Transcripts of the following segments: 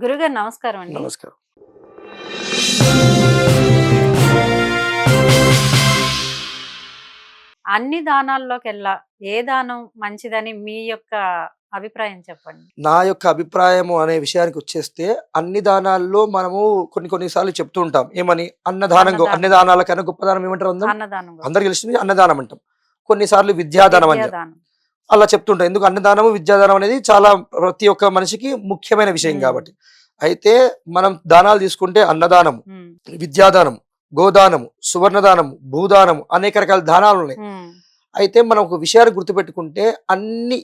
గురుగారు నమస్కారం అండి. నమస్కారం. అన్ని దానాల్లోకెల్లా ఏ దానం మంచిదని మీ యొక్క అభిప్రాయం చెప్పండి? నా యొక్క అభిప్రాయము అనే విషయానికొచ్చేస్తే, అన్ని దానాల్లో మనము కొన్ని సార్లు చెప్తూ ఉంటాం. ఏమని? అన్నదానం. అన్ని దానాల కన్నా గొప్ప దానం ఏమంటారు అందరూ? అన్నదానం గొప్ప. అందరికి తెలిసింది అన్నదానం అంటాం. కొన్నిసార్లు విద్యాదానం అని విద్యాదానం. అలా చెప్తుంటాం. ఎందుకు అన్నదానము, విద్యాదానం అనేది చాలా ప్రతి ఒక్క మనిషికి ముఖ్యమైన విషయం కాబట్టి. అయితే మనం దానాలు తీసుకుంటే అన్నదానము, హ్మ్. విద్యాదానము, గోదానము, సువర్ణదానము, భూదానము అనేక రకాల దానాలు ఉన్నాయి. హ్మ్. అయితే మనం ఒక విషయాన్ని గుర్తుపెట్టుకుంటే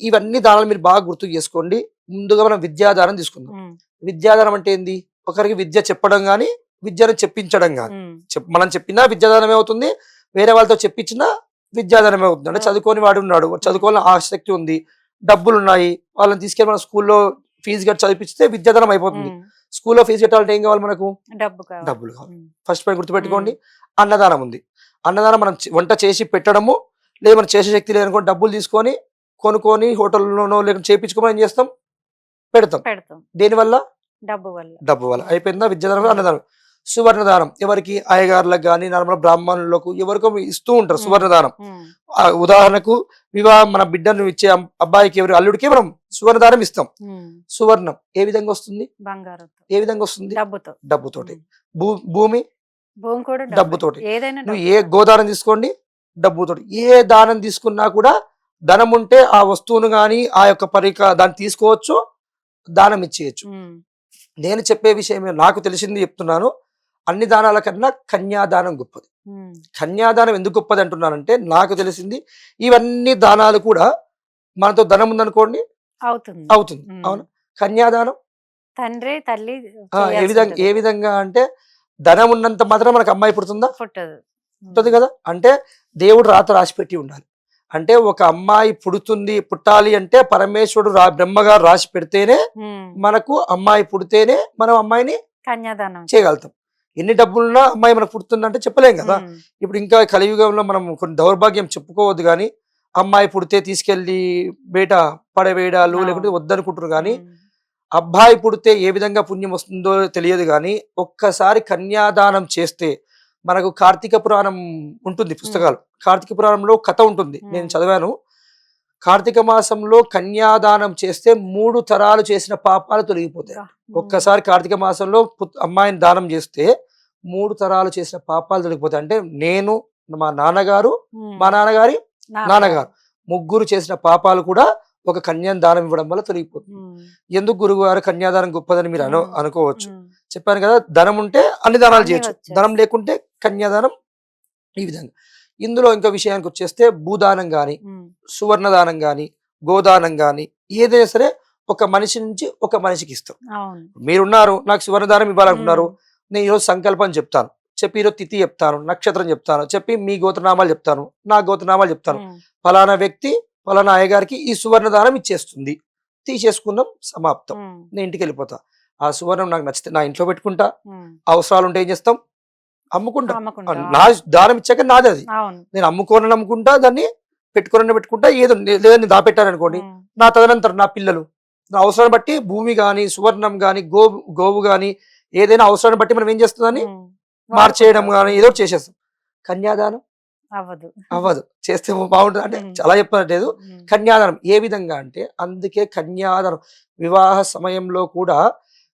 ఇవన్నీ దానాలు మీరు బాగా గుర్తు చేసుకోండి. ముందుగా మనం విద్యాదానం తీసుకుందాం. హ్మ్. విద్యాదానం అంటే ఏంది? ఒకరికి విద్య చెప్పడం గాని, విద్యను చెప్పించడం గాని. హ్మ్. మనం చెప్పినా విద్యాదానమే అవుతుంది. వేరే వాళ్ళతో చెప్పించినా విద్యాదానమే అవుతుంది. అంటే చదువుకోని వాడు ఉన్నాడు, చదువుకోవాలని ఆసక్తి ఉంది, డబ్బులున్నాయి, వాళ్ళని తీసుకెళ్ళి మన స్కూల్లో ఫీజు కట్టి చదివిస్తే విద్యాదానం అయిపోతుంది. హ్మ్. స్కూల్లో ఫీజు కట్టాలంటే ఏం కావాలి మనకు? డబ్బులు కావాలి. హ్మ్. ఫస్ట్ పాయింట్ గుర్తుపెట్టుకోండి. అన్నదానం ఉంది. అన్నదానం మనం వంట చేసి పెట్టడము, లేదు మనం చేసే శక్తి లేదనుకో డబ్బులు తీసుకొని కొనుక్కొని హోటల్లోనో లేకపోతే చేయించుకోమని ఏం చేస్తాం? పెడతాం. దేనివల్ల? డబ్బు వల్ల. డబ్బు వల్ల. అయిపోయిందా? విద్యాదానం, అన్నదానం. సువర్ణదానం ఎవరికి? అయ్యగారులకు కానీ, నార్మల్ బ్రాహ్మణులకు ఎవరికో ఇస్తూ ఉంటారు సువర్ణదానం. ఉదాహరణకు మన బిడ్డను ఇచ్చే అబ్బాయికి, ఎవరు అల్లుడికి మనం సువర్ణదానం ఇస్తాం. సువర్ణం ఏ విధంగా వస్తుంది? బంగారం. ఏ విధంగా వస్తుంది? డబ్బుతోటి. భూమి కూడా డబ్బుతోటి. ఏదైనా నువ్వు ఏ గోదానం తీసుకోండి, డబ్బుతోటి. ఏ దానం తీసుకున్నా కూడా ధనం ఉంటే ఆ వస్తువును గాని, ఆ యొక్క దాన్ని తీసుకోవచ్చు, దానం ఇచ్చేయచ్చు. నేను చెప్పే విషయం నాకు తెలిసింది చెప్తున్నాను. అన్ని దానాల కన్నా కన్యాదానం గొప్పది. కన్యాదానం ఎందుకు గొప్పది అంటున్నానంటే, నాకు తెలిసింది ఇవన్నీ దానాలు కూడా మనతో ధనం ఉందనుకోండి అవుతుంది. అవును. కన్యాదానం తండ్రి తల్లి ఏ విధంగా అంటే, ధనం ఉన్నంత మాత్రం మనకు అమ్మాయి పుడుతుందా? పుట్టదు కదా. అంటే దేవుడు రాత రాసి పెట్టి ఉండాలి. అంటే ఒక అమ్మాయి పుట్టాలి అంటే పరమేశ్వరుడు బ్రహ్మగారు రాసి పెడితేనే మనకు అమ్మాయి పుడితేనే మనం అమ్మాయిని కన్యాదానం చేయగలుగుతాం. ఎన్ని డబ్బులున్నా అమ్మాయి మనకు పుడుతుందంటే చెప్పలేం కదా. ఇప్పుడు ఇంకా కలియుగంలో మనం కొన్ని దౌర్భాగ్యం చెప్పుకోవద్దు కానీ, అమ్మాయి పుడితే తీసుకెళ్లి బయట పడవేయడాలు లేకుంటే వద్దనుకుంటారు కానీ, అబ్బాయి పుడితే ఏ విధంగా పుణ్యం వస్తుందో తెలియదు కానీ, ఒక్కసారి కన్యాదానం చేస్తే మనకు కార్తీక పురాణం ఉంటుంది పుస్తకాలు. కార్తీక పురాణంలో కథ ఉంటుంది, నేను చదివాను. కార్తీక మాసంలో కన్యాదానం చేస్తే 3 తరాలు చేసిన పాపాలు తొలగిపోతాయి. ఒక్కసారి కార్తీక మాసంలో అమ్మాయిని దానం చేస్తే 3 తరాలు చేసిన పాపాలు తొలగిపోతాయి. అంటే నేను, మా నాన్నగారు, మా నాన్నగారి నాన్నగారు ముగ్గురు చేసిన పాపాలు కూడా ఒక కన్యాదానం దానం ఇవ్వడం వల్ల తొలగిపోతుంది. ఎందుకు గురువుగారు కన్యాదానం గొప్పదని మీరు అనుకోవచ్చు. చెప్పాను కదా, ధనం ఉంటే అన్ని దానాలు చేయొచ్చు, ధనం లేకుంటే కన్యాదానం. ఈ విధంగా ఇందులో ఇంకో విషయానికి వచ్చేస్తే, భూదానం గాని, సువర్ణదానం గాని, గోదానం గాని ఏదైనా సరే ఒక మనిషి నుంచి ఒక మనిషికి ఇస్తాం. మీరున్నారు, నాకు సువర్ణదానం ఇవ్వాలనుకున్నారు, నేను ఈరోజు సంకల్పం చెప్తాను, చెప్పి ఈరోజు తిథి చెప్తాను, నక్షత్రం చెప్తాను, చెప్పి మీ గోత్రనామాలు చెప్తాను, నా గోత్రనామాలు చెప్తాను, ఫలానా వ్యక్తి ఫలానా అయ్యగారికి ఈ సువర్ణదానం ఇచ్చేస్తుంది, తీసేసుకుందాం, సమాప్తం, నేను ఇంటికి వెళ్ళిపోతా. ఆ సువర్ణం నాకు నచ్చితే నా ఇంట్లో పెట్టుకుంటా, అవసరాలు ఉంటే ఏం చేస్తాం? అమ్ముకుంటా. నా దానం ఇచ్చాక నాది అది, నేను అమ్ముకుంటా, దాన్ని పెట్టుకుంటా. ఏదో లేదని దాపెట్టాను అనుకోండి, నా తదనంతరం నా పిల్లలు నా అవసరాన్ని బట్టి భూమి గాని, సువర్ణం గాని, గోవు గాని ఏదైనా అవసరాన్ని బట్టి మనం ఏం చేస్తుందని మార్చేయడం గాని ఏదో చేసేస్తాం. కన్యాదానం అవ్వదు. చేస్తే బాగుంటుంది అంటే చాలా చెప్పలేదు. కన్యాదానం ఏ విధంగా అంటే, అందుకే కన్యాదానం వివాహ సమయంలో కూడా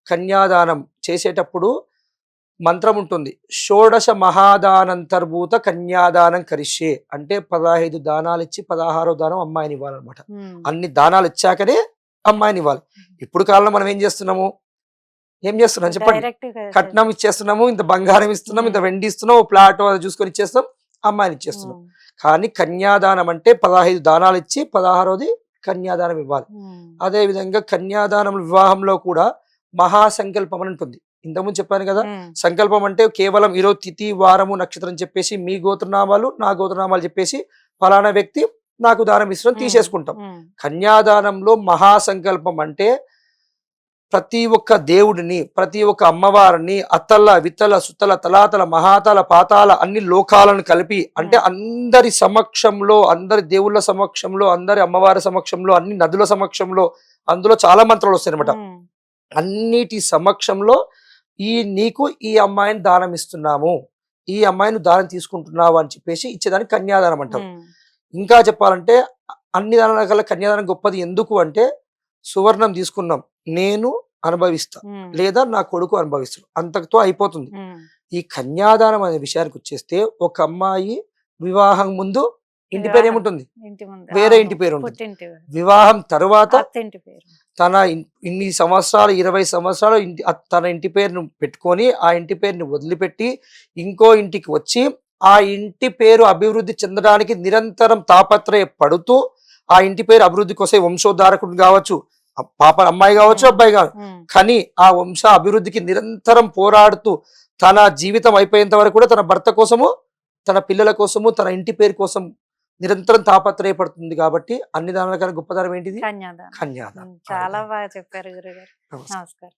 కన్యాదానం చేసేటప్పుడు మంత్రం ఉంటుంది. షోడశ మహాదానంతర్భూత కన్యాదానం కరిష్యే అంటే 15 దానాలు ఇచ్చి 16వ దానం అమ్మాయిని ఇవ్వాలన్నమాట. అన్ని దానాలు ఇచ్చాకనే అమ్మాయిని ఇవ్వాలి. ఇప్పుడు కాలంలో మనం ఏం చేస్తున్నాం చెప్పండి? కట్నం ఇచ్చేస్తున్నాము, ఇంత బంగారం ఇస్తున్నాం, ఇంత వెండి ఇస్తున్నాం, ప్లాట్ చూసుకొని ఇచ్చేస్తాం, అమ్మాయిని ఇచ్చేస్తున్నాం. కానీ కన్యాదానం అంటే 15 దానాలు ఇచ్చి 16వది కన్యాదానం ఇవ్వాలి. అదే విధంగా కన్యాదానం వివాహంలో కూడా మహాసంకల్పం అని ఉంటుంది. ఇంతకుముందు చెప్పాను కదా, సంకల్పం అంటే కేవలం ఈరోజు తిథి, వారము, నక్షత్రం చెప్పేసి మీ గోత్రనామాలు నా గోత్రనామాలు చెప్పేసి ఫలానా వ్యక్తి నాకు దానం ఇస్తున్నాం తీసేసుకుంటాం. కన్యాదానంలో మహాసంకల్పం అంటే ప్రతి ఒక్క దేవుడిని, ప్రతి ఒక్క అమ్మవారిని, అత్తల విత్తల సుత్తల తలాతల మహాతల పాతాల అన్ని లోకాలను కలిపి, అంటే అందరి సమక్షంలో, అందరి దేవుళ్ళ సమక్షంలో, అందరి అమ్మవారి సమక్షంలో, అన్ని నదుల సమక్షంలో, అందులో చాలా మంత్రాలు వస్తాయి అనమాట. అన్నిటి సమక్షంలో నీకు ఈ అమ్మాయిని దానం ఇస్తున్నాము, ఈ అమ్మాయిని దానం తీసుకుంటున్నావు అని చెప్పేసి ఇచ్చేదాన్ని కన్యాదానం అంటారు. ఉమ్, ఇంకా చెప్పాలంటే అన్ని దానాల కల్లా కన్యాదానం గొప్పది. ఎందుకు అంటే సువర్ణం తీసుకున్నాం, నేను అనుభవిస్తా ఉమ్, లేదా నా కొడుకు అనుభవిస్తాడు, అంతటితో అయిపోతుంది. ఉమ్, ఈ కన్యాదానం అనే విషయానికి వచ్చేస్తే ఒక అమ్మాయి వివాహం ముందు ఇంటి పేరు వివాహం ఏముంటుంది, ఇంటి ముందు వేరే అవును, ఇంటి పేరు ఉంటుంది. పుట్టింటి పేరు, వివాహం తరువాత అత్తింటి పేరు. తన ఇన్ని సంవత్సరాలు 20 సంవత్సరాలు తన ఇంటి పేరును పెట్టుకొని ఆ ఇంటి పేరుని వదిలిపెట్టి ఇంకో ఇంటికి వచ్చి ఆ ఇంటి పేరు అభివృద్ధి చెందడానికి నిరంతరం తాపత్రయపడుతూ ఆ ఇంటి పేరు అభివృద్ధి కోసం వంశోద్ధారకుడు కావచ్చు, అమ్మాయి కావచ్చు, అబ్బాయి కావచ్చు, ఉమ్, కానీ ఆ వంశ అభివృద్ధికి నిరంతరం పోరాడుతూ తన జీవితం అయిపోయేంత వరకు కూడా తన భర్త కోసము, తన పిల్లల కోసము, తన ఇంటి పేరు కోసం నిరంతరం తాపత్రయపడుతుంది. కాబట్టి అన్ని దానాల కన్నా గొప్పదనం ఏంటిది? కన్యాదానం. కన్యాదానం. చాలా బాగా చెప్పారు గురుగారు. నమస్తే. నమస్కారం.